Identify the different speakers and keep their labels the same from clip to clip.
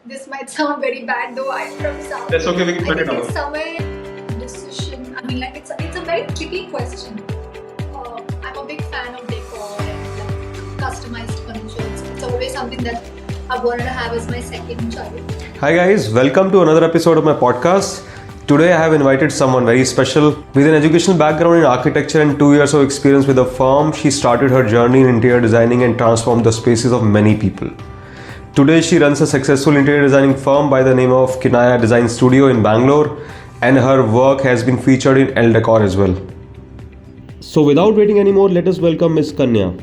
Speaker 1: this might sound very bad, though I'm from South.
Speaker 2: That's okay, we can
Speaker 1: I
Speaker 2: cut
Speaker 1: think
Speaker 2: it out.
Speaker 1: it's somewhere decision. I mean, like it's a very tricky question. I'm a big fan of decor and customized furniture. It's always something that I wanted to have as my second child.
Speaker 3: Hi guys, welcome to another episode of my podcast. Today I have invited someone very special. With an educational background in architecture and 2 years of experience with a firm, she started her journey in interior designing and transformed the spaces of many people. Today she runs a successful interior designing firm by the name of Kinaya Design Studio in Bangalore, and her work has been featured in Elle Decor as well. So without waiting anymore, let us welcome Miss Kanya.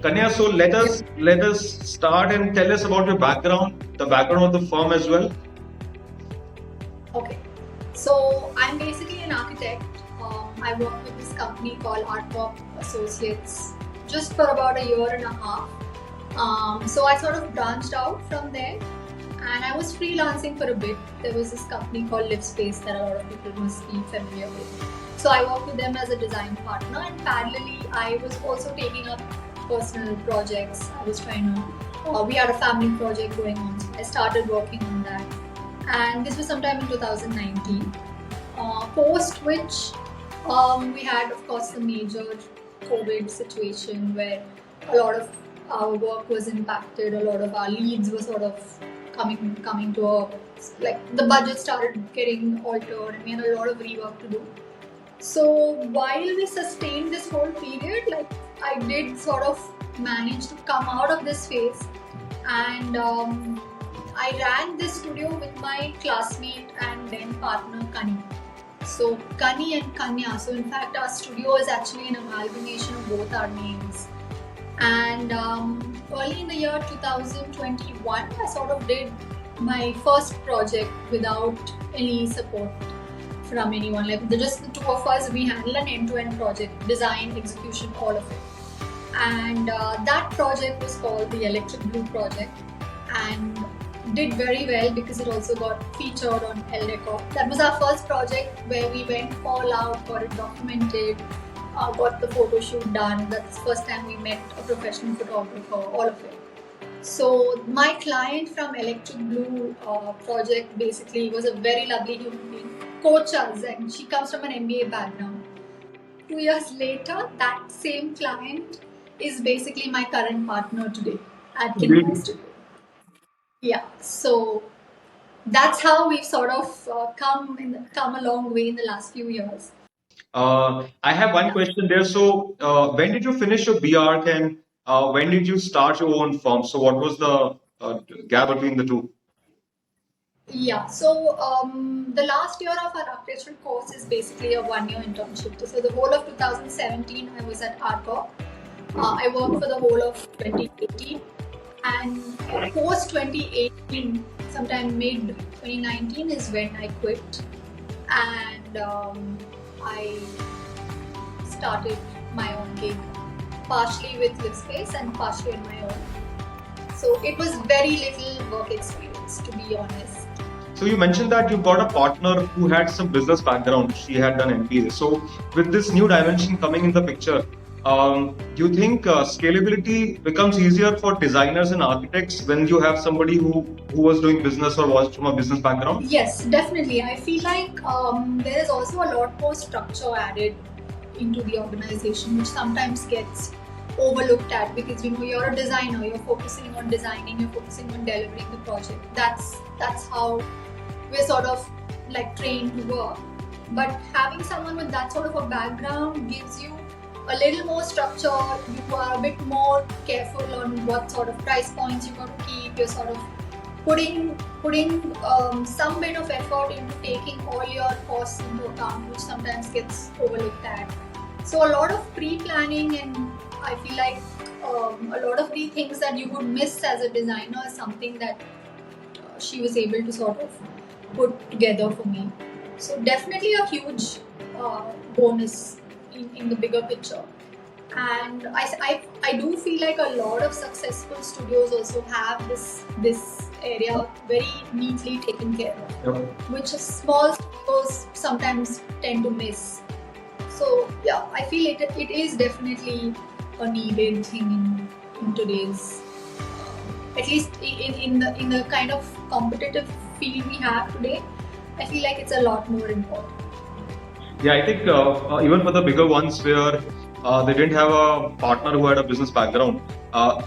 Speaker 2: Kanya, so let us start and tell us about your background, the background of the firm as well.
Speaker 1: Okay, so I'm basically an architect. I work with this company called Artpop Associates just for about a year and a half. So I sort of branched out from there and I was freelancing for a bit. There was this company called LiveSpace that a lot of people must be familiar with. So I worked with them as a design partner, and parallelly I was also taking up personal projects. I was trying to, we had a family project going on, so I started working on that. And this was sometime in 2019. Post which we had, of course, the major COVID situation where a lot of our work was impacted. A lot of our leads were sort of coming to a, like the budget started getting altered, and we had a lot of rework to do. So while we sustained this whole period, like I did sort of manage to come out of this phase, and I ran this studio with my classmate and then partner Kani. So Kani and Kanya. So in fact, our studio is actually an amalgamation of both our names. And early in the year 2021, I sort of did my first project without any support from anyone. Like just the two of us, we handle an end-to-end project, design, execution, all of it. And that project was called the Electric Blue Project, and did very well because it also got featured on Elle Decor. That was our first project where we went all out, got it documented, got the photo shoot done. That's the first time we met a professional photographer, all of it. So my client from Electric Blue project basically was a very lovely human being, coached us, and she comes from an MBA background. 2 years later, that same client is basically my current partner today at Kinaya Studio. Yeah, so that's how we've sort of come a long way in the last few years.
Speaker 2: I have one question there. So, when did you finish your BArch and when did you start your own firm? So, what was the gap between the two?
Speaker 1: Yeah, so the last year of our architectural course is basically a 1-year internship. So the whole of 2017, I was at Artpop. I worked for the whole of 2018, and post 2018, sometime mid 2019 is when I quit, and I started my own gig, partially with LiveSpace and partially on my own. So it was very little work experience, to be honest.
Speaker 2: So, you mentioned that you got a partner who had some business background. She had done MBA. So, with this new dimension coming in the picture, do you think scalability becomes easier for designers and architects when you have somebody who was doing business or was from a business background?
Speaker 1: Yes, definitely. I feel like there is also a lot more structure added into the organization, which sometimes gets overlooked at, because you're a designer, you're focusing on designing, you're focusing on delivering the project. That's how we're sort of like trained to work. But having someone with that sort of a background gives you a little more structure. You are a bit more careful on what sort of price points you got to keep. You're sort of putting some bit of effort into taking all your costs into account, which sometimes gets overlooked at. So a lot of pre-planning, and I feel like a lot of the things that you would miss as a designer is something that she was able to sort of put together for me. So definitely a huge bonus in the bigger picture. And I do feel like a lot of successful studios also have this area very neatly taken care of, which small studios sometimes tend to miss. So yeah, I feel it is definitely a needed thing in today's At least in the kind of competitive field we have today, I feel like it's a lot more important.
Speaker 2: Yeah, I think even for the bigger ones where they didn't have a partner who had a business background,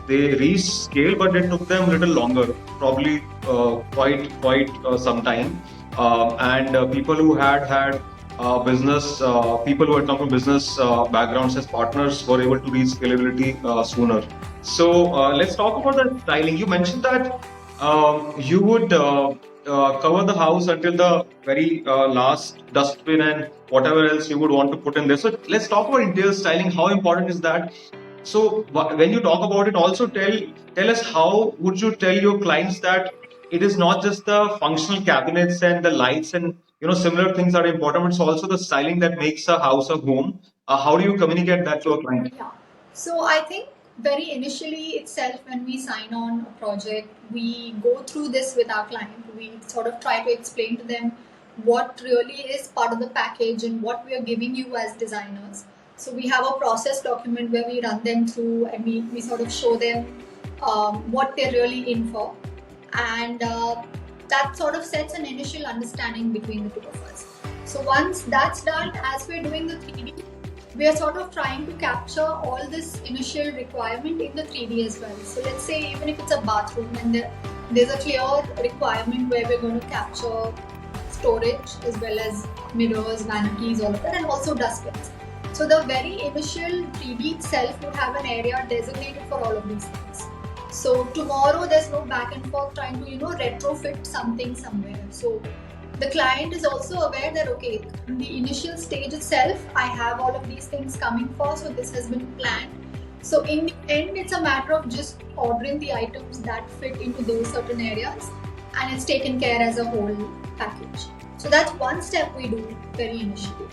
Speaker 2: they reached scale, but it took them a little longer, probably quite some time. And people who had business, people who had come from business backgrounds as partners were able to reach scalability sooner. So let's talk about the styling. You mentioned that you would cover the house until the very last dustbin and whatever else you would want to put in there. So let's talk about interior styling. How important is that? So when you talk about it, also tell us how would you tell your clients that it is not just the functional cabinets and the lights and similar things are important, but it's also the styling that makes a house a home. How do you communicate that to a client?
Speaker 1: Yeah. So I think very initially itself, when we sign on a project, we go through this with our client. We sort of try to explain to them what really is part of the package and what we are giving you as designers. So we have a process document where we run them through and we sort of show them what they're really in for. And that sort of sets an initial understanding between the two of us. So once that's done, as we're doing the 3D, we are sort of trying to capture all this initial requirement in the 3D as well. So let's say even if it's a bathroom and there's a clear requirement where we're going to capture storage as well as mirrors, vanities, all of that, and also dustbins. So the very initial 3D itself would have an area designated for all of these things. So tomorrow there's no back and forth trying to retrofit something somewhere. So the client is also aware that okay, in the initial stage itself, I have all of these things coming for, so this has been planned. So in the end, it's a matter of just ordering the items that fit into those certain areas, and it's taken care as a whole package. So that's one step we do very initially.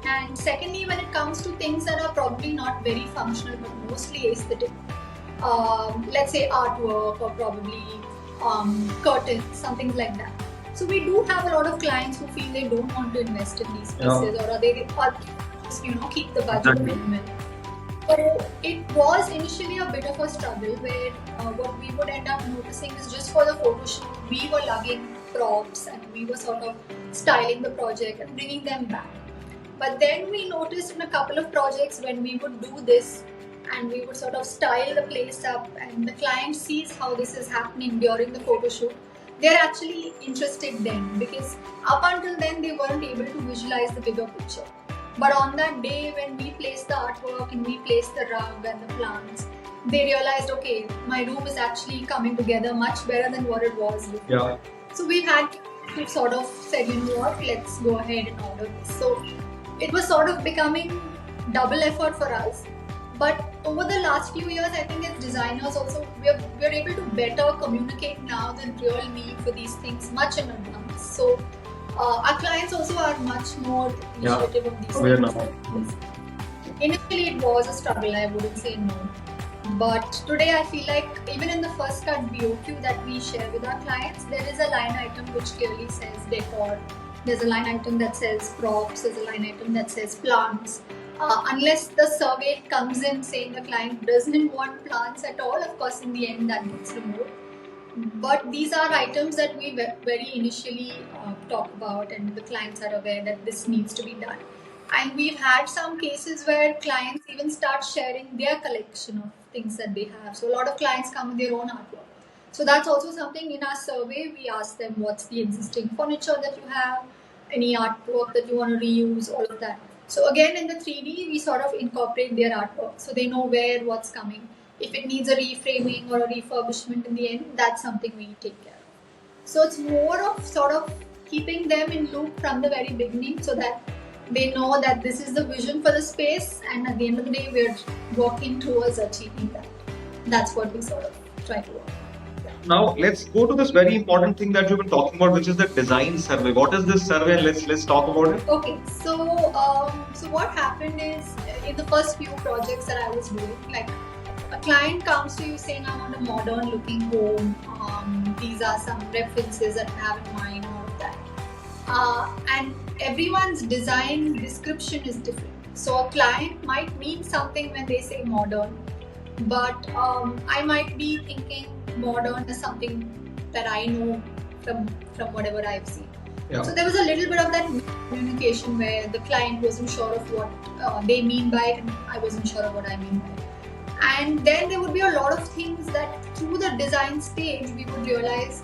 Speaker 1: And secondly, when it comes to things that are probably not very functional but mostly aesthetic, let's say artwork or probably curtains, something like that. So we do have a lot of clients who feel they don't want to invest in these pieces, or they keep the budget minimal. So it was initially a bit of a struggle where what we would end up noticing is just for the photo shoot, we were lugging props and we were sort of styling the project and bringing them back. But then we noticed in a couple of projects when we would do this and we would sort of style the place up and the client sees how this is happening during the photo shoot, they're actually interested then, because up until then they weren't able to visualize the bigger picture. But on that day when we placed the artwork and we placed the rug and the plants, they realized, okay, my room is actually coming together much better than what it was before.
Speaker 2: Yeah.
Speaker 1: So we've had to sort of say, you know what, let's go ahead and order this. So it was sort of becoming double effort for us. But over the last few years, I think as designers also, we're able to better communicate now the real need for these things much in advance. So our clients also are much more appreciative of these things. Initially, it was a struggle, I wouldn't say no. But today, I feel like even in the first cut BOQ that we share with our clients, there is a line item which clearly says decor. There's a line item that says props. There's a line item that says plants. Unless the survey comes in saying the client doesn't want plants at all, of course, in the end that gets removed. But these are items that we very initially talk about, and the clients are aware that this needs to be done. And we've had some cases where clients even start sharing their collection of things that they have. So a lot of clients come with their own artwork. So that's also something in our survey. We ask them what's the existing furniture that you have, any artwork that you want to reuse, all of that. So again, in the 3D, we sort of incorporate their artwork so they know what's coming. If it needs a reframing or a refurbishment in the end, that's something we take care of. So it's more of sort of keeping them in loop from the very beginning so that they know that this is the vision for the space, and at the end of the day, we're working towards achieving that. That's what we sort of try to work.
Speaker 2: Now let's go to this very important thing that you've been talking about, which is the design survey. What is this survey? Let's talk about it.
Speaker 1: Okay, so what happened is in the first few projects that I was doing, like a client comes to you saying, I want a modern looking home. These are some references that I have in mind, all of that. And everyone's design description is different. So a client might mean something when they say modern, but I might be thinking modern is something that I know from whatever I've seen.
Speaker 2: Yeah.
Speaker 1: So there was a little bit of that communication where the client wasn't sure of what they mean by it, and I wasn't sure of what I mean by it. And then there would be a lot of things that through the design stage we would realize.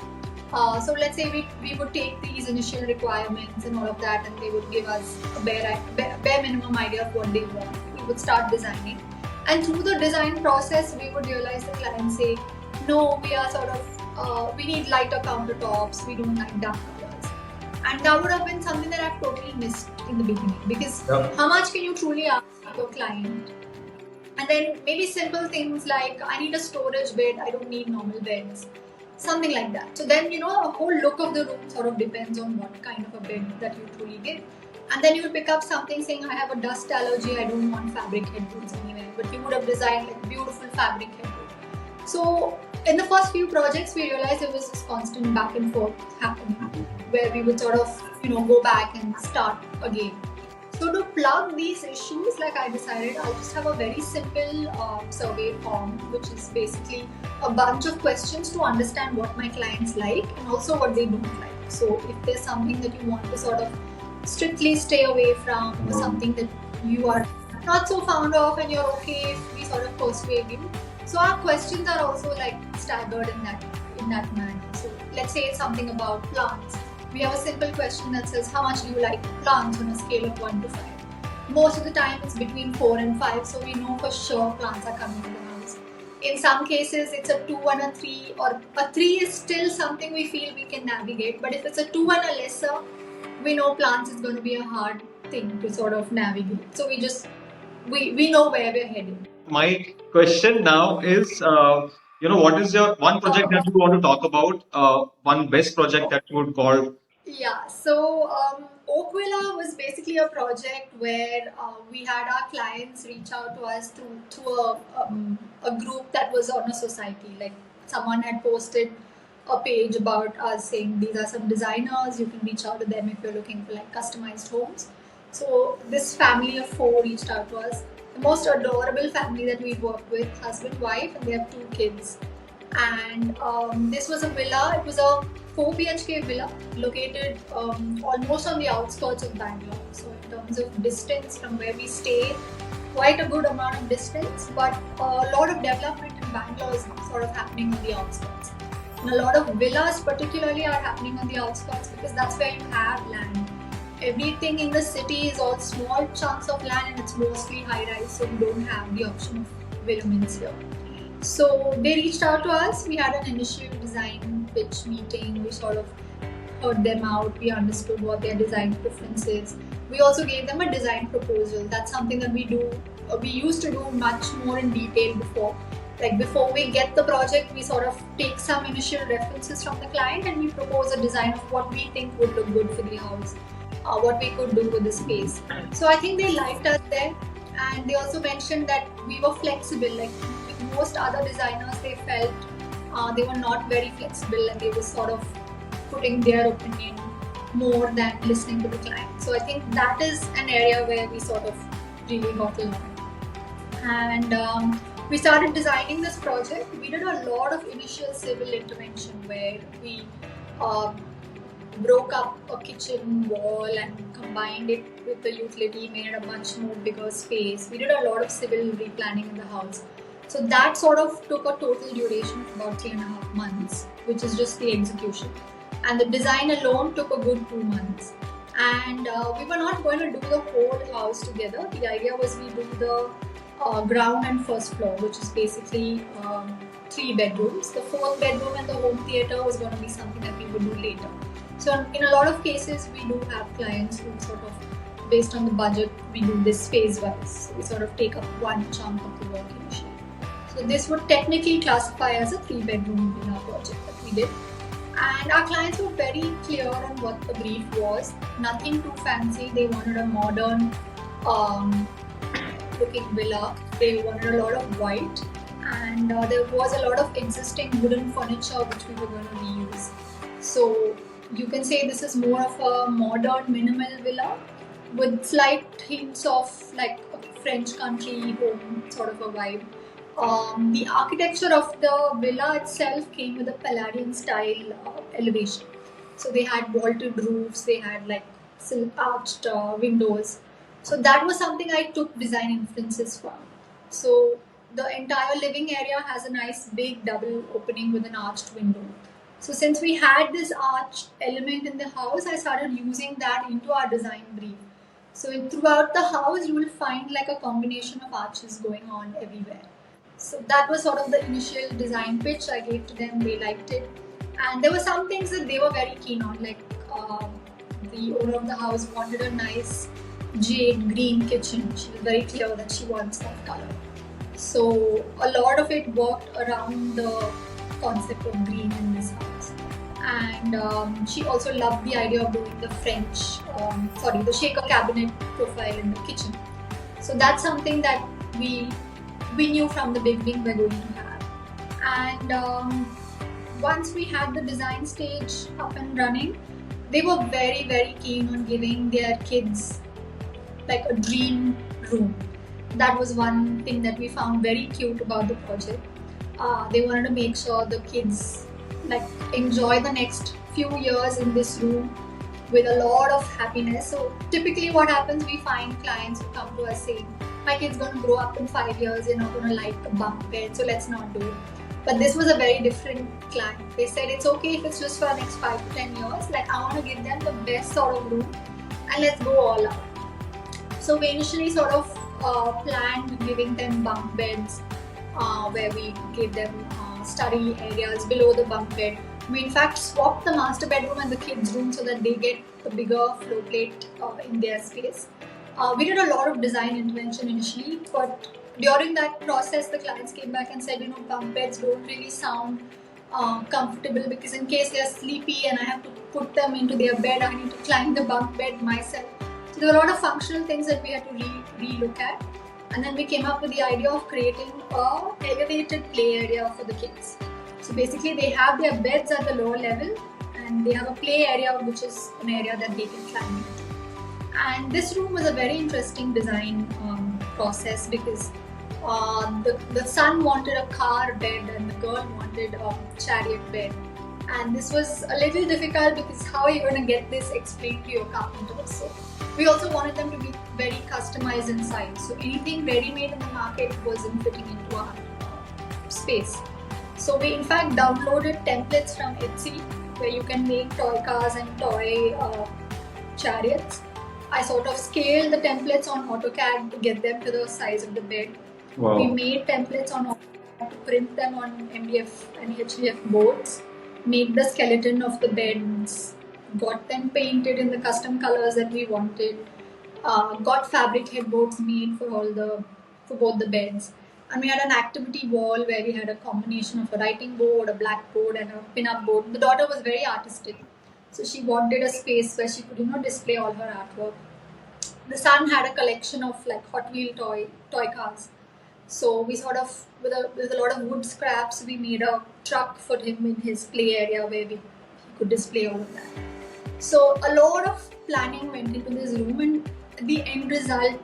Speaker 1: So let's say we would take these initial requirements and all of that, and they would give us a bare minimum idea of what they want. We would start designing, and through the design process, we would realize the client say, "No, we are sort of we need lighter countertops. We don't like dark colors," and that would have been something that I've totally missed in the beginning, because how much can you truly ask your client? And then maybe simple things like, I need a storage bed, I don't need normal beds. Something like that. So then, a whole look of the room sort of depends on what kind of a bed that you truly give. And then you would pick up something saying, I have a dust allergy, I don't want fabric headboards anywhere. But you would have designed like beautiful fabric headboard. So in the first few projects, we realized there was this constant back and forth happening, where we would sort of, go back and start again. So to plug these issues, like I decided I'll just have a very simple survey form, which is basically a bunch of questions to understand what my clients like and also what they don't like. So if there's something that you want to sort of strictly stay away from, or something that you are not so fond of and you're okay if we sort of persuade you. So our questions are also like staggered in that manner. So let's say it's something about plants. We have a simple question that says, how much do you like plants on a scale of 1 to 5? Most of the time it's between 4 and 5, so we know for sure plants are coming to the house. In some cases it's a 2 and a 3, or a 3 is still something we feel we can navigate, but if it's a 2 and a lesser, we know plants is going to be a hard thing to sort of navigate. So we know where we're heading.
Speaker 2: My question now is, what is your one project that you want to talk about? One best project that you would call?
Speaker 1: Yeah, so Oak Villa was basically a project where we had our clients reach out to us through a group that was on a society. Like someone had posted a page about us saying these are some designers, you can reach out to them if you're looking for like customized homes. So this family of 4 reached out to us. The most adorable family that we've worked with, husband, wife, and they have 2 kids. And this was a villa. It was a 4 BHK villa located almost on the outskirts of Bangalore. So in terms of distance from where we stay, quite a good amount of distance, but a lot of development in Bangalore is sort of happening on the outskirts. And a lot of villas particularly are happening on the outskirts because that's where you have land. Everything in the city is all small chunks of land and it's mostly high-rise, so you don't have the option of villaments here. So they reached out to us. We had an initial design pitch meeting. We sort of heard them out. We understood what their design preference is. We also gave them a design proposal. That's something that we used to do much more in detail before. Like before we get the project, we sort of take some initial references from the client and we propose a design of what we think would look good for the house, what we could do with the space. So I think they liked us there, and they also mentioned that we were flexible. Like most other designers, they felt they were not very flexible and they were sort of putting their opinion more than listening to the client. So I think that is an area where we sort of really got along. And we started designing this project. We did a lot of initial civil intervention where we broke up a kitchen wall and combined it with the utility, made it a much more bigger space. We did a lot of civil replanning in the house. So that sort of took a total duration of about 3.5 months, which is just the execution. And the design alone took a good 2 months. And we were not going to do the whole house together. The idea was we do the ground and first floor, which is basically 3 bedrooms. The 4th bedroom and the home theatre was going to be something that we would do later. So in a lot of cases, we do have clients who sort of, based on the budget, we do this phase-wise. We sort of take up one chunk of the work initially. So this would technically classify as a 3-bedroom villa project that we did. And our clients were very clear on what the brief was. Nothing too fancy. They wanted a modern looking villa. They wanted a lot of white. And there was a lot of existing wooden furniture which we were going to reuse. So you can say this is more of a modern minimal villa with slight hints of like a French country home sort of a vibe. The architecture of the villa itself came with a Palladian style elevation. So they had vaulted roofs, they had like arched windows. So that was something I took design influences from. So the entire living area has a nice big double opening with an arched window. So since we had this arch element in the house, I started using that into our design brief. So throughout the house, you will find like a combination of arches going on everywhere. So that was sort of the initial design pitch I gave to them. They liked it, and there were some things that they were very keen on. Like the owner of the house wanted a nice jade green kitchen. She was very clear that she wants that color. So a lot of it worked around the concept of green in this house. And she also loved the idea of doing the the shaker cabinet profile in the kitchen. So that's something that we knew from the beginning we're going to have. And once we had the design stage up and running, they were very, very keen on giving their kids like a dream room. That was one thing that we found very cute about the project. They wanted to make sure the kids like enjoy the next few years in this room with a lot of happiness. So typically what happens, we find clients who come to us saying, my kid's going to grow up in 5 years, you're not going to like a bunk bed, so let's not do it. But this was a very different client. They said it's okay if it's just for the next 5 to 10 years. Like I want to give them the best sort of room and let's go all out. So we initially sort of planned giving them bunk beds where we gave them study areas below the bunk bed. We in fact swapped the master bedroom and the kids' room so that they get a bigger floor plate in their space. We did a lot of design intervention initially, but during that process, the clients came back and said, bunk beds don't really sound comfortable because in case they're sleepy and I have to put them into their bed, I need to climb the bunk bed myself. So there were a lot of functional things that we had to re-look at. And then we came up with the idea of creating a elevated play area for the kids. So basically they have their beds at the lower level and they have a play area which is an area that they can climb into. And this room was a very interesting design process because the son wanted a car bed and the girl wanted a chariot bed. And this was a little difficult because how are you going to get this explained to your carpenter? So we also wanted them to be very customized inside. So anything ready-made in the market wasn't fitting into our space. So we in fact downloaded templates from Etsy where you can make toy cars and toy chariots. I sort of scaled the templates on AutoCAD to get them to the size of the bed.
Speaker 2: Wow.
Speaker 1: We made templates on AutoCAD to print them on MDF and HDF boards, made the skeleton of the beds, got them painted in the custom colors that we wanted, got fabric headboards made for both the beds. And we had an activity wall where we had a combination of a writing board, a blackboard and a pin-up board. The daughter was very artistic. So she wanted a space where she could, display all her artwork. The son had a collection of like Hot Wheel toy cars. So we sort of, with a lot of wood scraps, we made a truck for him in his play area where he could display all of that. So a lot of planning went into this room and the end result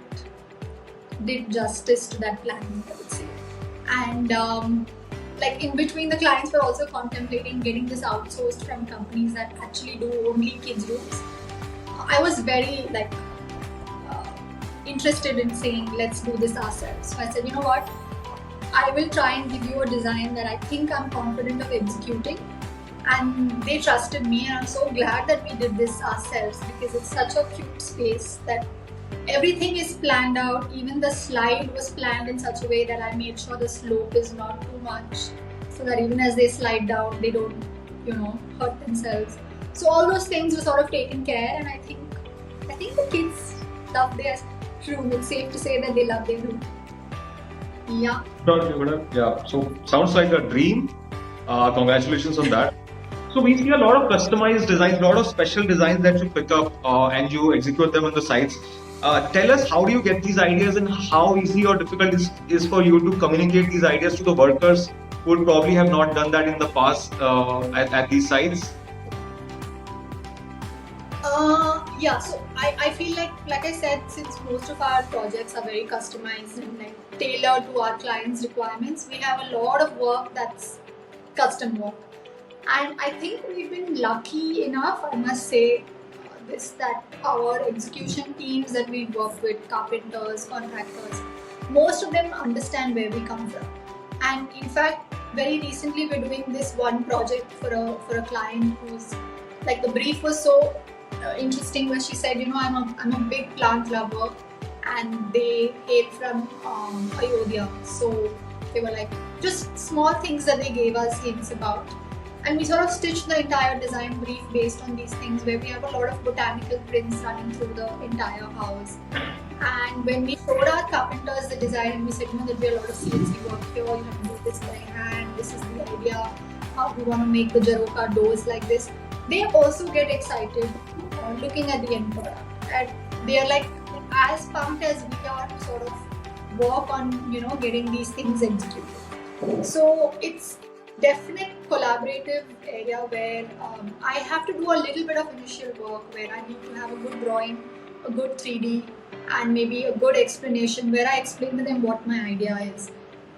Speaker 1: did justice to that planning, I would say. And like in between, the clients were also contemplating getting this outsourced from companies that actually do only kids' rooms. I was very interested in saying, let's do this ourselves. So I said, you know what? I will try and give you a design that I think I'm confident of executing. And they trusted me, and I'm so glad that we did this ourselves because it's such a cute space that everything is planned out. Even the slide was planned in such a way that I made sure the slope is not too much so that even as they slide down, they don't, hurt themselves. So all those things were sort of taken care, and I think the kids love their room. It's safe to say that they love their room. Yeah.
Speaker 2: Yeah. So sounds like a dream. Congratulations on that. So we see a lot of customized designs, a lot of special designs that you pick up and you execute them on the sites. Tell us, how do you get these ideas and how easy or difficult is for you to communicate these ideas to the workers who would probably have not done that in the past at these sites?
Speaker 1: Yeah, so I feel like I said, since most of our projects are very customized and like tailored to our clients' requirements. We have a lot of work that's custom work. And I think we've been lucky enough, I must say, that our execution teams that we work with, carpenters, contractors, most of them understand where we come from. And in fact, very recently we're doing this one project for a client who's like, the brief was so interesting where she said, I'm a big plant lover, and they hail from Ayodhya. So they were like just small things that they gave us hints about. And we sort of stitched the entire design brief based on these things, where we have a lot of botanical prints running through the entire house. And when we showed our carpenters the design, and we said, there'll be a lot of CNC work here, you have to do this by hand, this is the idea, how we want to make the Jaroka doors like this. They also get excited looking at the end product. And they are like as pumped as we are to sort of work on, getting these things executed. So it's definite collaborative area where I have to do a little bit of initial work, where I need to have a good drawing, a good 3D, and maybe a good explanation where I explain to them what my idea is.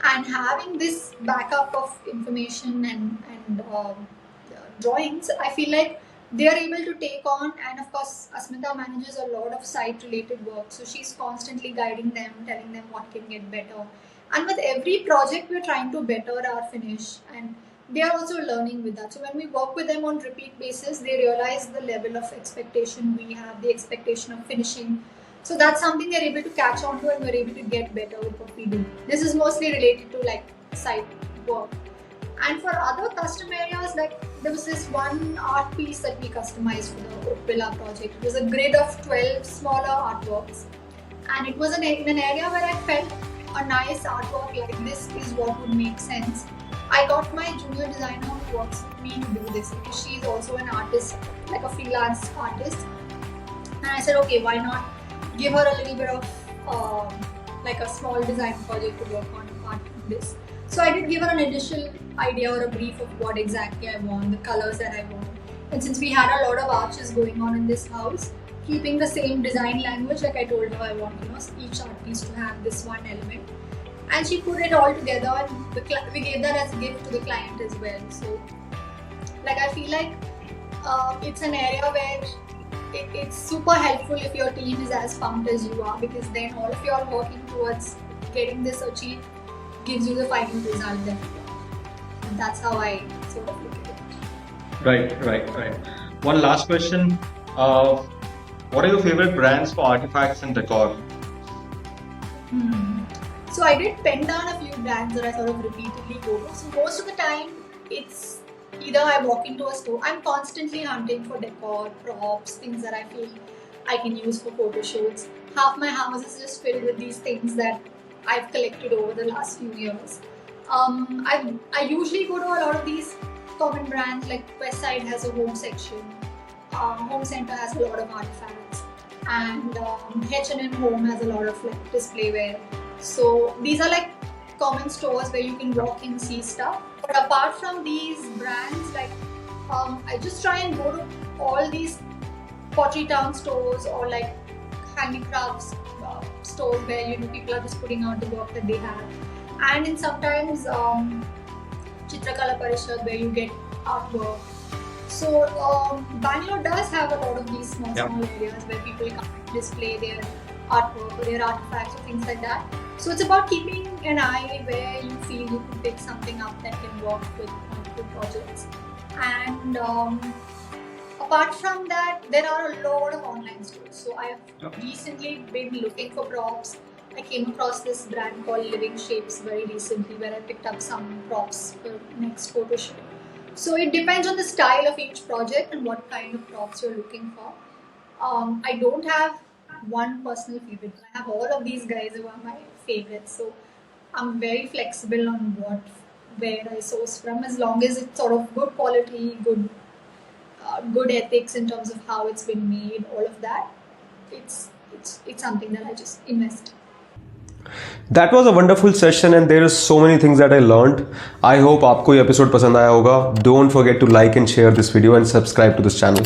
Speaker 1: And having this backup of information and drawings, I feel like they are able to take on. And of course, Asmita manages a lot of site related work, so she's constantly guiding them, telling them what can get better. And with every project, we're trying to better our finish, and they are also learning with that. So when we work with them on repeat basis, they realize the level of expectation we have, the expectation of finishing. So that's something they're able to catch on to, and we're able to get better with what we do. This is mostly related to like site work. And for other custom areas, like there was this one art piece that we customized for the Oak Villa project. It was a grid of 12 smaller artworks, and it was in an area where I felt a nice artwork like this is what would make sense. I got my junior designer who works with me to do this, because she's also an artist, like a freelance artist. And I said, okay, why not give her a little bit of like a small design project to work on this. So I did give her an initial idea or a brief of what exactly I want, the colors that I want. And since we had a lot of arches going on in this house, keeping the same design language, like I told her, I want each art piece to have this one element. And she put it all together, and we gave that as a gift to the client as well. So like I feel like it's an area where it's super helpful if your team is as pumped as you are, because then all of you are working towards getting this achieved, gives you the final result that you want. And that's how I sort of look at it.
Speaker 2: Right. One last question. What are your favorite brands for artifacts and decor?
Speaker 1: So I did pen down a few brands that I sort of repeatedly go to. So most of the time, it's either I walk into a store, I'm constantly hunting for decor, props, things that I feel I can use for photo shoots. Half my house is just filled with these things that I've collected over the last few years. I usually go to a lot of these common brands, like Westside has a home section, Home Center has a lot of artifacts, and H&M Home has a lot of like displayware. So these are like common stores where you can walk and see stuff. But apart from these brands, like I just try and go to all these Pottery Town stores or like handicrafts stores where people are just putting out the work that they have, and in sometimes Chitrakala Parishad where you get artwork. So Bangalore does have a lot of these small areas where people come and display their artwork or their artifacts or things like that. So it's about keeping an eye where you feel you could pick something up that can work with multiple projects. And apart from that, there are a lot of online stores. So I have recently been looking for props. I came across this brand called Living Shapes very recently, where I picked up some props for next photo shoot. So it depends on the style of each project and what kind of props you're looking for. I don't have one personal favorite. I have all of these guys who are my favorites. So I'm very flexible on where I source from, as long as it's sort of good quality, good ethics in terms of how it's been made, all of that. It's something that I just invest in.
Speaker 3: That was a wonderful session, and there is so many things that I learned. I hope आपको ये episode पसंद आया होगा. Don't forget to like and share this video and subscribe to this channel.